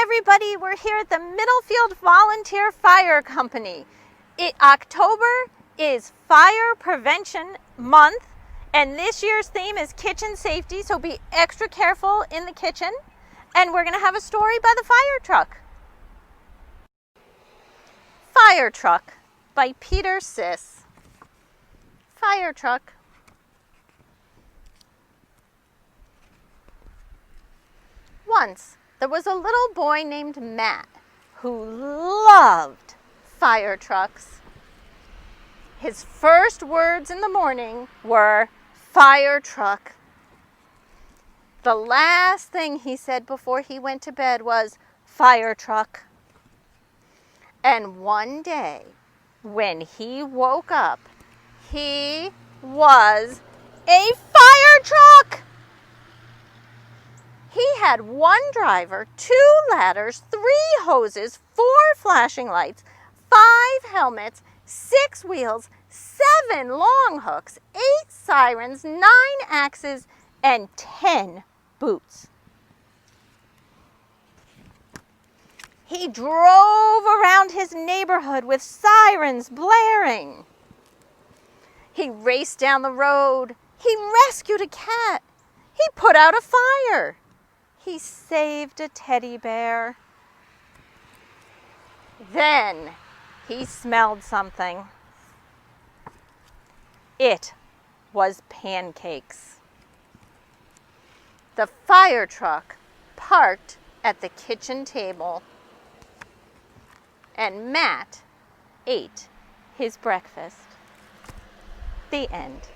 Hi everybody, we're here at the Middlefield Volunteer Fire Company. October is Fire Prevention Month, and this year's theme is kitchen safety, so be extra careful in the kitchen. And we're going to have a story by the fire truck. Fire Truck by Peter Siss. Fire truck. Once there was a little boy named Matt who loved fire trucks. His first words in the morning were, "Fire truck." The last thing he said before he went to bed was, "Fire truck." And one day, when he woke up, he was a fire truck! He had one driver, 2 ladders, 3 hoses, 4 flashing lights, 5 helmets, 6 wheels, 7 long hooks, 8 sirens, 9 axes, and 10 boots. He drove around his neighborhood with sirens blaring. He raced down the road. He rescued a cat. He put out a fire. He saved a teddy bear. Then he smelled something. It was pancakes. The fire truck parked at the kitchen table, and Matt ate his breakfast. The end.